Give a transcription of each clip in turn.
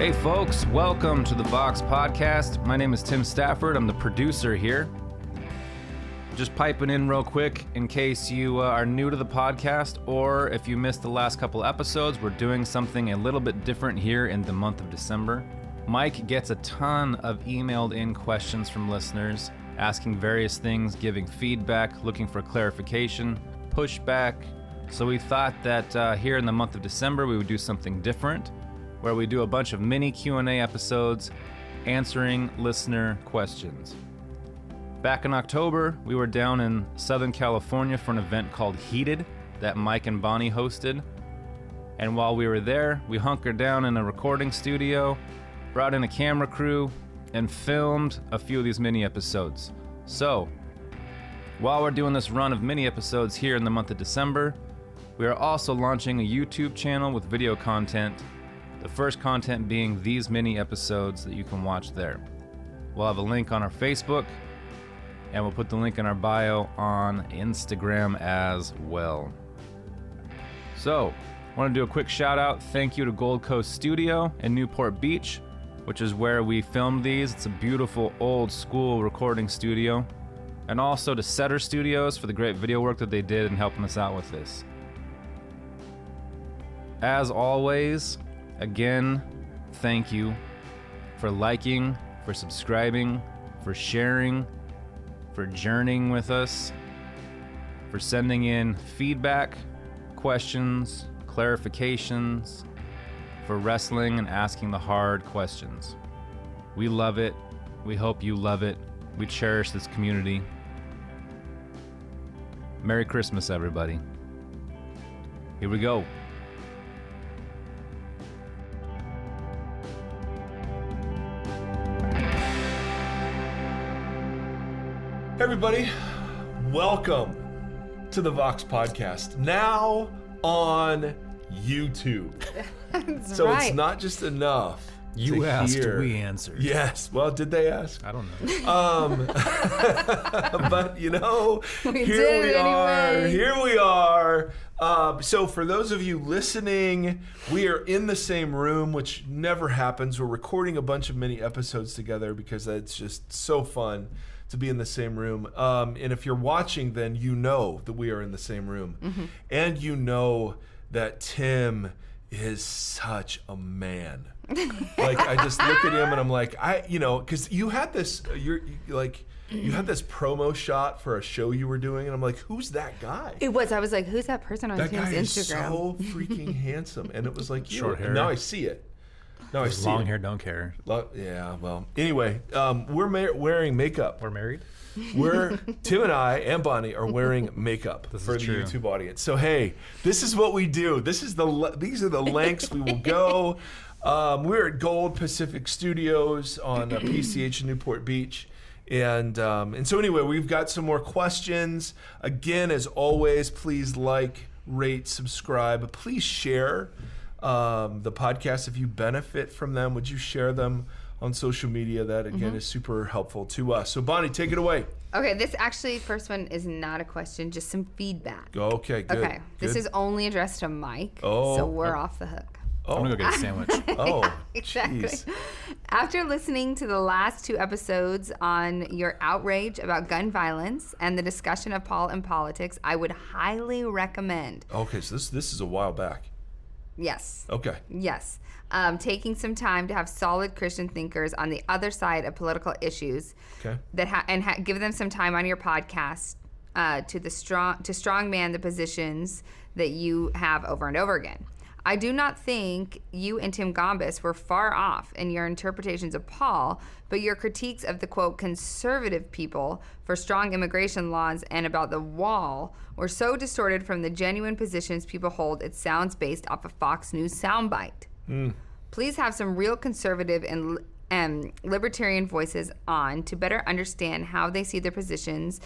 Hey folks, welcome to the VOX podcast. My name is Tim Stafford. I'm the producer here. Just piping in real quick in case you are new to the podcast, or if you missed the last couple episodes, we're doing something a little bit different here in the month of December. Mike gets a ton of emailed in questions from listeners, asking various things, giving feedback, looking for clarification, pushback. So we thought that here in the month of December, we would do something different, where we do a bunch of mini Q&A episodes answering listener questions. Back in October, we were down in Southern California for an event called Heated that Mike and Bonnie hosted. And while we were there, we hunkered down in a recording studio, brought in a camera crew, and filmed a few of these mini episodes. So, while we're doing this run of mini episodes here in the month of December, we are also launching a YouTube channel with video content. The first content being these mini episodes that you can watch there. We'll have a link on our Facebook, and we'll put the link in our bio on Instagram as well. So, I want to do a quick shout out. Thank you to Gold Coast Studio in Newport Beach, which is where we filmed these. It's a beautiful old school recording studio. And also to Setter Studios for the great video work that they did in helping us out with this. As always, again, thank you for liking, for subscribing, for sharing, for journeying with us, for sending in feedback, questions, clarifications, for wrestling and asking the hard questions. We love it. We hope you love it. We cherish this community. Merry Christmas, everybody. Here we go. Hey everybody, welcome to the VOX podcast, now on YouTube. That's so right. It's not just enough. You asked, hear. we answered. Yes, well, did they ask? I don't know. But you know, We here did we it are. anyway. Here we are. So for those of you listening, we are in the same room, which never happens. We're recording a bunch of mini episodes together because it's just so fun to be in the same room. And if you're watching, then you know that we are in the same room. Mm-hmm. And you know that Tim is such a man. Like, I just look at him and I'm like, because you had this, you had this promo shot for a show you were doing, and I'm like, who's that guy? It was. I was like, who's that person on That Tim's guy is Instagram? so freaking handsome. And it was like, Short hair. And now I see it. Now I see Long it. hair, don't care. Yeah, well, anyway, we're wearing makeup. We're married? Tim and I and Bonnie are wearing makeup for the true. YouTube audience. So hey, this is what we do. These are the lengths we will go. We're at Gold Pacific Studios on PCH in Newport Beach. And so anyway, we've got some more questions. Again, as always, please like, rate, subscribe. Please share the podcast if you benefit from them. Would you share them on social media? That again is super helpful to us. So Bonnie, take it away. Okay, this actually, first one is not a question, just some feedback. Okay, good. Okay, this is only addressed to Mike, so we're off the hook. I'm gonna go get a sandwich. Oh, Exactly. jeez. After listening to the last two episodes on your outrage about gun violence and the discussion of Paul and politics, I would highly recommend. Okay, so this is a while back. Yes. Okay. Yes. Taking some time to have solid Christian thinkers on the other side of political issues. Okay. That give them some time on your podcast to strongman the positions that you have over and over again. I do not think you and Tim Gombis were far off in your interpretations of Paul, but your critiques of the, quote, conservative people for strong immigration laws and about the wall were so distorted from the genuine positions people hold, it sounds based off a Fox News soundbite. Please have some real conservative and libertarian voices on to better understand how they see their positions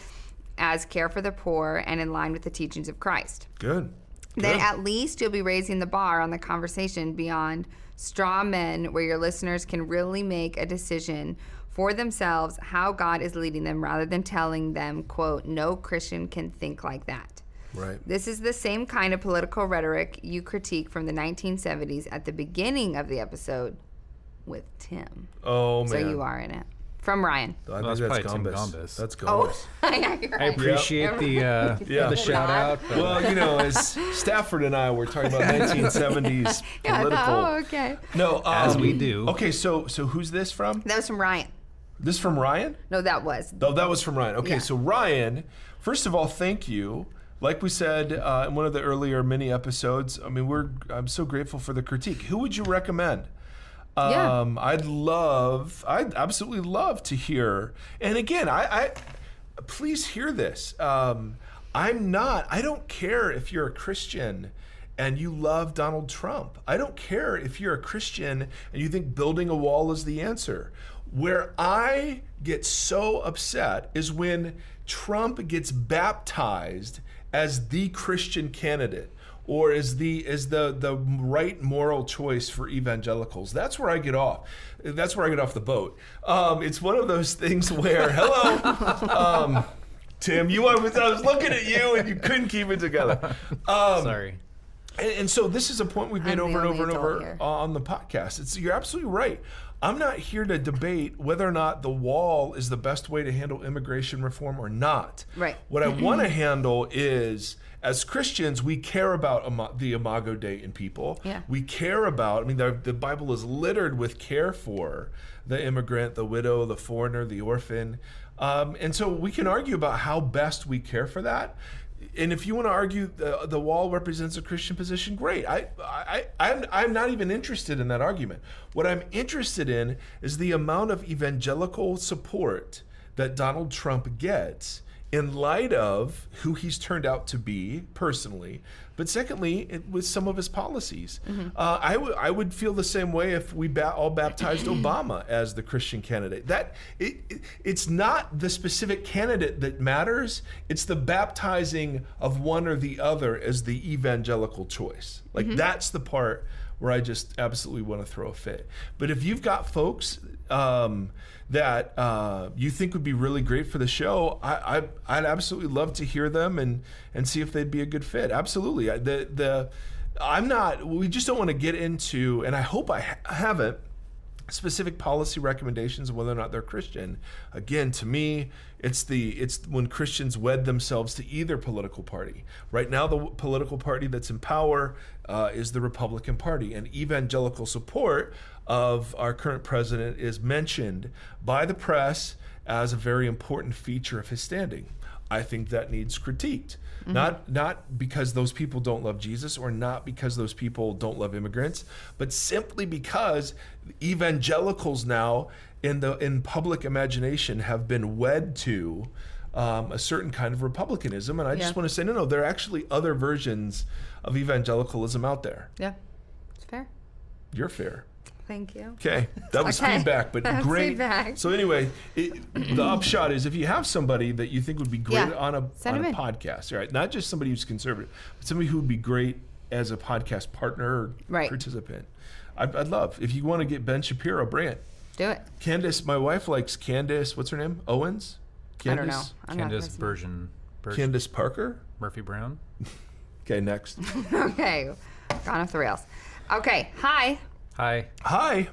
as care for the poor and in line with the teachings of Christ. Good. Then at least you'll be raising the bar on the conversation beyond straw men, where your listeners can really make a decision for themselves how God is leading them, rather than telling them, quote, no Christian can think like that. Right. This is the same kind of political rhetoric you critique from the 1970s at the beginning of the episode. with Tim. Oh, man. So you are in it. From Ryan. I Well, think that's that's probably Tim Gambus. Gambus. That's Oh, Gambus. yeah, you're I right. appreciate the shout out. But Well, as Stafford and I were talking about 1970s Yeah, political. oh, okay. No, As we do. Okay, so who's this from? That was from Ryan. This from Ryan? No, that was. Oh, that was from Ryan. Okay, Yeah. so Ryan, first of all, thank you. Like we said in one of the earlier mini episodes, I mean, I'm so grateful for the critique. Who would you recommend? Yeah. I'd absolutely love to hear. And again, I please hear this. I don't care if you're a Christian and you love Donald Trump. I don't care if you're a Christian and you think building a wall is the answer. Where I get so upset is when Trump gets baptized as the Christian candidate, or is the right moral choice for evangelicals. That's where I get off. That's where I get off the boat. It's one of those things where, hello, Tim, I was looking at you and you couldn't keep it together. sorry. And so this is a point we've made I'm over the and over and only adult over here. on the podcast. You're absolutely right. I'm not here to debate whether or not the wall is the best way to handle immigration reform or not. Right. What I want to handle is, as Christians, we care about the Imago Dei in people. Yeah. We care about, the Bible is littered with care for the immigrant, the widow, the foreigner, the orphan. And so we can argue about how best we care for that. And if you want to argue the wall represents a Christian position, great. I'm not even interested in that argument. What I'm interested in is the amount of evangelical support that Donald Trump gets in light of who he's turned out to be personally, but secondly, with some of his policies. Mm-hmm. I would feel the same way if we all baptized Obama as the Christian candidate. It's not the specific candidate that matters, it's the baptizing of one or the other as the evangelical choice. Like that's the part where I just absolutely want to throw a fit. But if you've got folks that you think would be really great for the show, I'd absolutely love to hear them and see if they'd be a good fit. Absolutely. We just don't want to get into, and I hope I haven't, specific policy recommendations of whether or not they're Christian. Again, to me, it's when Christians wed themselves to either political party. Right now, the political party that's in power is the Republican Party, and evangelical support of our current president is mentioned by the press as a very important feature of his standing. I think that needs critiqued. Not because those people don't love Jesus or not because those people don't love immigrants, but simply because evangelicals now in public imagination have been wed to a certain kind of republicanism. And I just want to say, no, there are actually other versions of evangelicalism out there. Yeah, it's fair. You're fair. Thank you. Okay, that was Okay. feedback, but That's great. feedback. So anyway, the upshot is if you have somebody that you think would be great Yeah. on a Send 'em in. podcast, right? Not just somebody who's conservative, but somebody who would be great as a podcast partner or Right. participant. I'd love, if you want to get Ben Shapiro, bring it. Do it. Candace, my wife likes Candace, what's her name? Owens? I don't know. I'm not Candace person. Bergen. Candace Parker? Murphy Brown. Okay, next. Okay, gone off the rails. Okay, hi. Hi. Hi.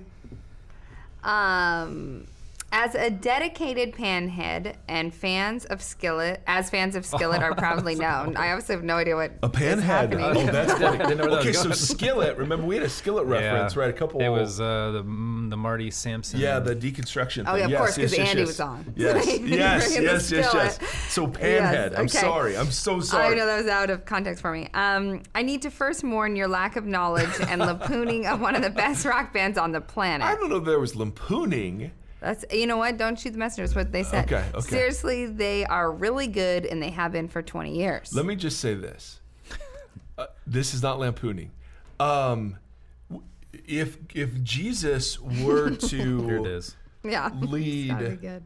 As a dedicated Panhead and fans of Skillet are proudly known. I obviously have no idea what A is Panhead. happening. Oh, that's funny. I didn't know where that Okay, was so going. Skillet. Remember, we had a Skillet reference, right? A couple. It was the Marty Sampson. Yeah, the deconstruction thing. Oh, yeah, of yes, course, 'cause yes, Andy yes. was on. Yes, Bringing yes, the yes, yes, yes. skillet. So Panhead, Yes, I'm okay. sorry. I'm so I sorry. know that was out of context for me. I need to first mourn your lack of knowledge and lampooning of one of the best rock bands on the planet. I don't know if there was lampooning. That's, you know what? Don't shoot the messenger. That's what they said. Okay. Seriously, they are really good, and they have been for 20 years. Let me just say this. This is not lampooning. If Jesus were to Here it is. Yeah. lead, That'd be good.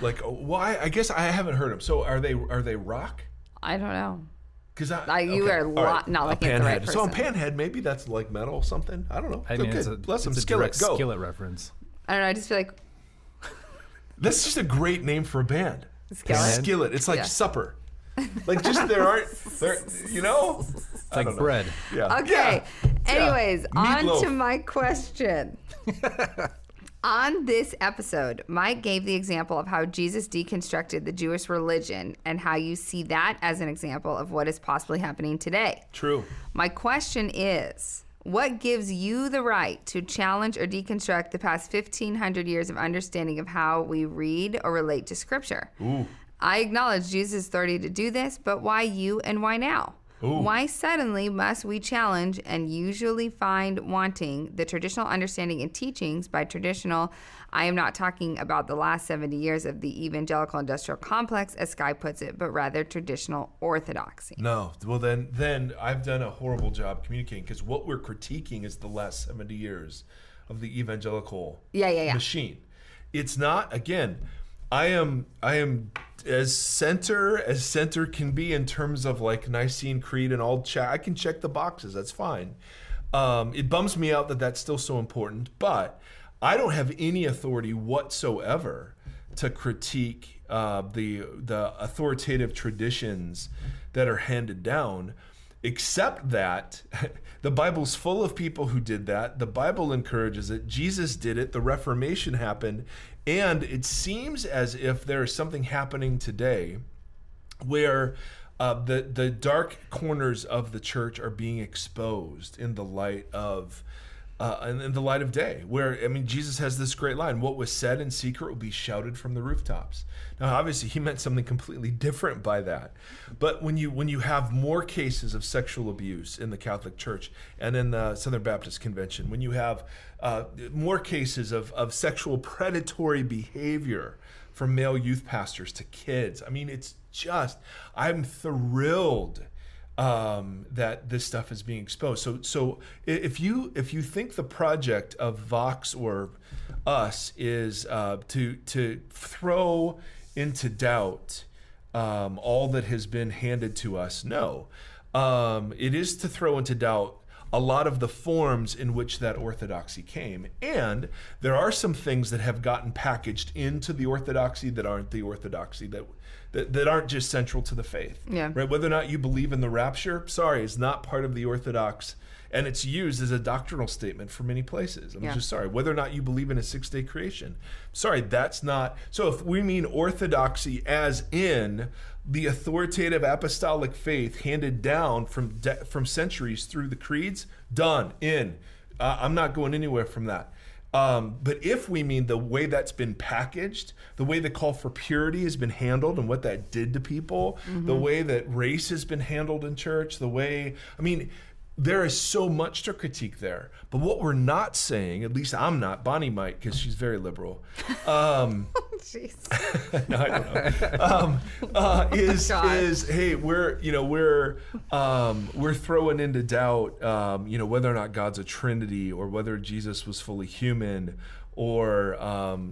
like, why? I guess I haven't heard them. So are they rock? I don't know. Because You are not looking at the right Panhead. So on person. Panhead, maybe that's like metal something. I don't know. I mean, it's a, Bless them. it's a Skillet, direct go. Skillet reference. I don't know. I just feel like That's just a great name for a band. Skillet. Skillet. It's like Yeah. supper. Like just there, you know? It's like bread. Yeah. Okay. Yeah. Anyways, on Meatloaf. to my question. On this episode, Mike gave the example of how Jesus deconstructed the Jewish religion and how you see that as an example of what is possibly happening today. True. My question is, what gives you the right to challenge or deconstruct the past 1,500 years of understanding of how we read or relate to Scripture? Ooh. I acknowledge Jesus' authority to do this, but why you and why now? Ooh. Why suddenly must we challenge and usually find wanting the traditional understanding and teachings by traditional? I am not talking about the last 70 years of the evangelical industrial complex, as Sky puts it, but rather traditional orthodoxy. No. Well, then I've done a horrible job communicating, because what we're critiquing is the last 70 years of the evangelical machine. It's not, again, I am as center can be in terms of like Nicene Creed and all. I can check the boxes. That's fine. It bums me out that that's still so important, but I don't have any authority whatsoever to critique the authoritative traditions that are handed down, except that the Bible's full of people who did that. The Bible encourages it. Jesus did it. The Reformation happened. And it seems as if there is something happening today where the dark corners of the church are being exposed in the light of day. Where, I mean, Jesus has this great line: "What was said in secret will be shouted from the rooftops." Now, obviously, he meant something completely different by that. But when you have more cases of sexual abuse in the Catholic Church and in the Southern Baptist Convention, when you have more cases of sexual predatory behavior from male youth pastors to kids, I mean, it's just, I'm thrilled that this stuff is being exposed. So if you think the project of Vox or us is to throw into doubt all that has been handed to us, no. It is to throw into doubt a lot of the forms in which that orthodoxy came. And there are some things that have gotten packaged into the orthodoxy that aren't the orthodoxy, that aren't just central to the faith. Yeah. Right? Whether or not you believe in the rapture, sorry, is not part of the orthodox, and it's used as a doctrinal statement for many places. I'm just sorry. Whether or not you believe in a 6-day creation, sorry, that's not. So if we mean orthodoxy as in the authoritative apostolic faith handed down from centuries through the creeds, done, in. I'm not going anywhere from that. But if we mean the way that's been packaged, the way the call for purity has been handled and what that did to people, the way that race has been handled in church, there is so much to critique there. But what we're not saying, at least I'm not, Bonnie might, because she's very liberal. Jeez. No, I don't know. Is hey, we're throwing into doubt, whether or not God's a Trinity, or whether Jesus was fully human, or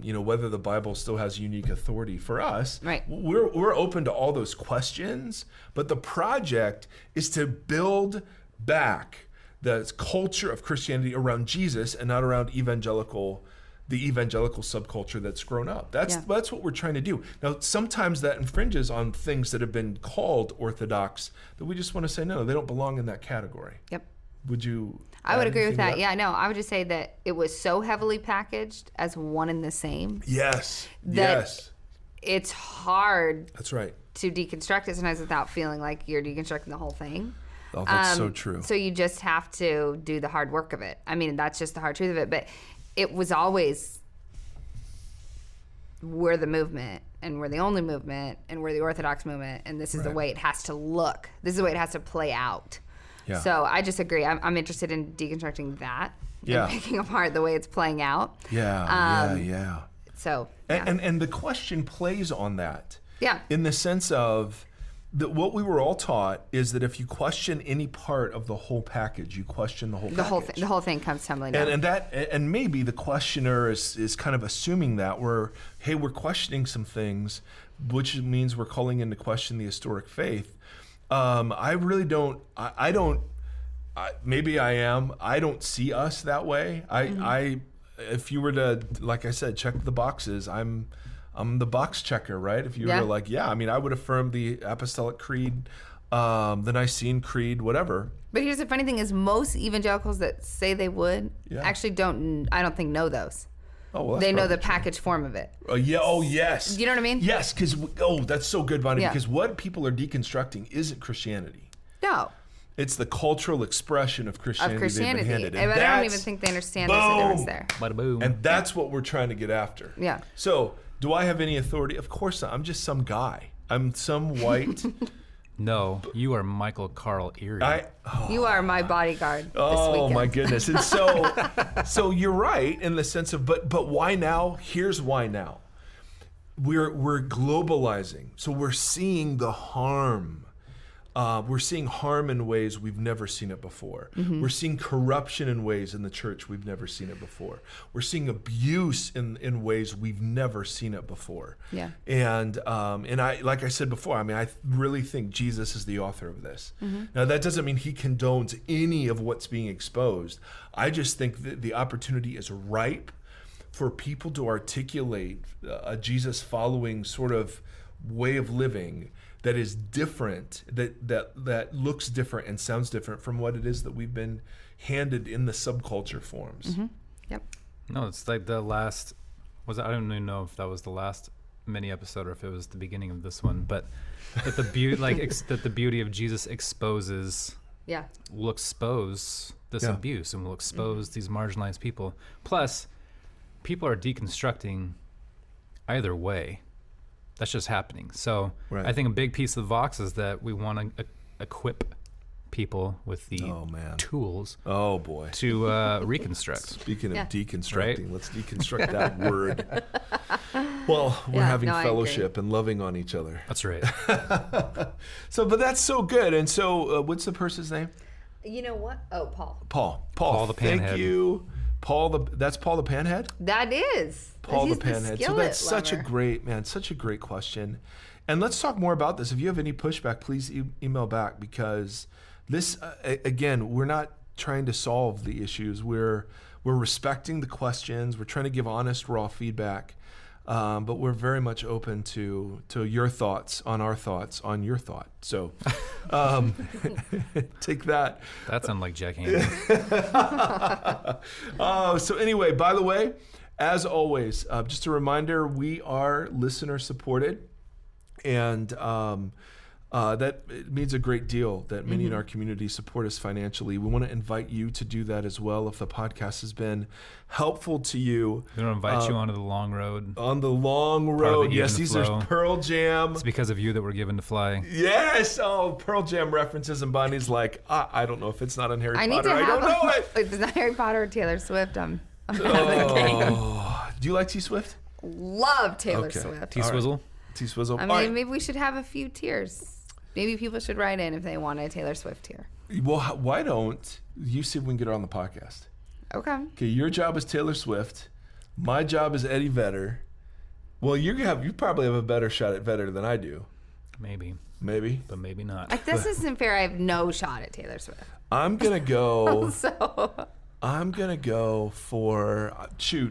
whether the Bible still has unique authority for us. Right. We're open to all those questions, but the project is to build back the culture of Christianity around Jesus and not around the evangelical subculture that's grown up. That's what we're trying to do. Now, sometimes that infringes on things that have been called orthodox that we just want to say, no, they don't belong in that category. Yep. Would you? I would agree with that. Yeah, no, I would just say that it was so heavily packaged as one and the same. Yes. That it's hard. That's right. To deconstruct it sometimes without feeling like you're deconstructing the whole thing. Oh, that's so true. So you just have to do the hard work of it. I mean, that's just the hard truth of it. But it was always, we're the movement, and we're the only movement, and we're the Orthodox movement, and this is the way it has to look. This is the way it has to play out. Yeah. So I just agree. I'm interested in deconstructing that and picking apart the way it's playing out. Yeah. So and the question plays on that. Yeah. In the sense of that, what we were all taught is that if you question any part of the whole package, you question the whole package. The whole thing comes tumbling down. And maybe the questioner is kind of assuming that we're questioning some things, which means we're calling into question the historic faith. I really don't. I don't. Maybe I am. I don't see us that way. If you were to, like I said, check the boxes, I'm the box checker, right? If you were like, I would affirm the Apostolic Creed, the Nicene Creed, whatever. But here's the funny thing: is most evangelicals that say they would actually don't. I don't think know those. Oh, well, they know the probably true. package form of it. Yeah. Oh, yes. You know what I mean? Yes, because that's so good, Bonnie. Yeah. Because what people are deconstructing isn't Christianity. No. It's the cultural expression of Christianity. Of Christianity. They've been handed. But I don't even think they understand there's a difference there. Bada boom. And that's what we're trying to get after. Yeah. So, do I have any authority? Of course not. I'm just some guy. I'm some white. No, you are Michael Carl Erre. You are my bodyguard this Oh weekend. my goodness. And so you're right in the sense of, but why now? Here's why now. We're globalizing. So we're seeing the harm. We're seeing harm in ways we've never seen it before. Mm-hmm. We're seeing corruption in ways in the church we've never seen it before. We're seeing abuse in ways we've never seen it before. Yeah. And I, like I said before, I mean, I really think Jesus is the author of this. Mm-hmm. Now, that doesn't mean he condones any of what's being exposed. I just think that the opportunity is ripe for people to articulate a Jesus-following sort of way of living that is different, that looks different and sounds different from what it is that we've been handed in the subculture forms. Mm-hmm. Yep. No, it's like the last. I don't even know if that was the last mini episode or if it was the beginning of this one. But that the beauty, that the beauty of Jesus exposes. Yeah. Will expose this Yeah. abuse and will expose these marginalized people. Plus, people are deconstructing either way. That's just happening. So Right. I think a big piece of Vox is that we want to equip people with the tools Oh boy. to reconstruct. Speaking of Yeah. deconstructing, Right? let's deconstruct that word. Well, we're Yeah, having no, I agree. fellowship and loving on each other. That's right. But that's so good. And so, what's the person's name? You know what? Oh, Paul. Paul. Paul the Thank Panhead. you. That's Paul the Panhead? That is. Paul He's the Panhead. So skillet that's such a lover. such a great question. And let's talk more about this. If you have any pushback, please email back, because this, again, we're not trying to solve the issues. We're respecting the questions. We're trying to give honest, raw feedback. But we're very much open to your thoughts on our thoughts on your thought. So take that. That sounded like Jack Haney. So anyway, by the way, as always, just a reminder, we are listener supported. And that it means a great deal that many in our community support us financially. We want to invite you to do that as well. If the podcast has been helpful to you, We're going to invite you onto the long road. on the long Part of road, the yes, even these flow. are Pearl Jam. It's because of you that we're given to fly. Yes, Pearl Jam references, and Bonnie's like, I don't know if it's not on Harry I need Potter. to I have don't know it. If it's not Harry Potter or Taylor Swift, I'm out of the game. Oh, do you like T Swift? Love Taylor Okay. Swift. T-Swizzle. T Swizzle. I mean, maybe we should have a few tiers. Maybe people should write in if they want a Taylor Swift tier. Well, why don't you see if we can get her on the podcast? Okay. Okay, your job is Taylor Swift. My job is Eddie Vedder. Well, you probably have a better shot at Vedder than I do. Maybe, Maybe. but maybe not. This isn't fair. I have no shot at Taylor Swift. I'm gonna go. So I'm gonna go for.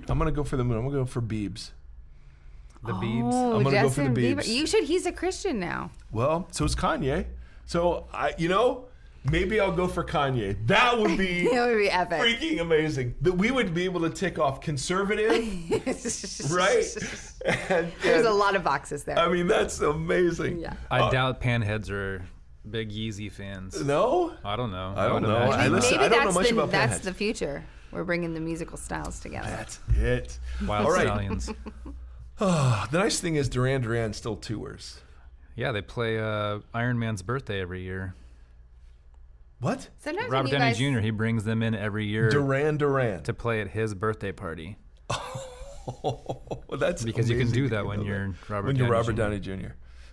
I'm gonna go for the moon. I'm gonna go for Biebs. The Biebs. Oh, I'm gonna go for the Justin Bieber. Biebs. You should. He's a Christian now. Well, so is Kanye. So maybe I'll go for Kanye. That would be It would be epic. freaking amazing. That we would be able to tick off conservative, right? And There's a lot of boxes there. I mean, that's amazing. Yeah. I doubt Panheads are big Yeezy fans. No. I don't know. I don't would know. imagine not. Maybe I don't know that's much about that's Panheads. the future. We're bringing the musical styles together. That's it. Wild All right. Stallions. The nice thing is Duran still tours. Yeah, they play Iron Man's birthday every year. What? Sometimes Robert when Downey you guys, Jr. He brings them in every year Duran. to play at his birthday party Well, that's because you can amazing do to that know when you're Robert. when you're Downey Robert Jr. Downey Jr.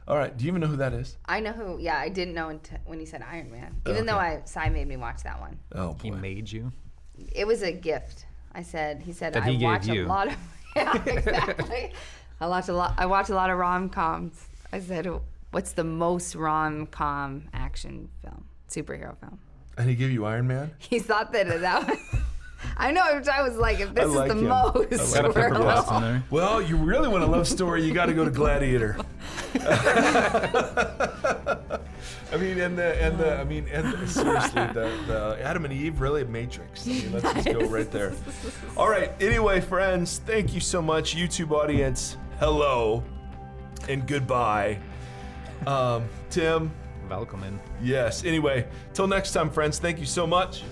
All right. Do you even know who that is? I know who. Yeah, I didn't know when he said Iron Man. Even though Cy made me watch that one. Oh He boy. made you. It was a gift. He said That he I gave watch you. a lot of. Yeah, exactly. I watch a lot of rom-coms. I said, what's the most rom-com action film, superhero film? And he gave you Iron Man? He thought that was. I know. I was like, if this I like is the him. most, Got a we're pepper a blast in little- there. Well, you really want a love story, you got to go to Gladiator. Seriously, the Adam and Eve, really a Matrix. Let's just go right there. All right. Anyway, friends, thank you so much. YouTube audience, hello and goodbye. Tim. Welcome in. Yes. Anyway, till next time, friends. Thank you so much.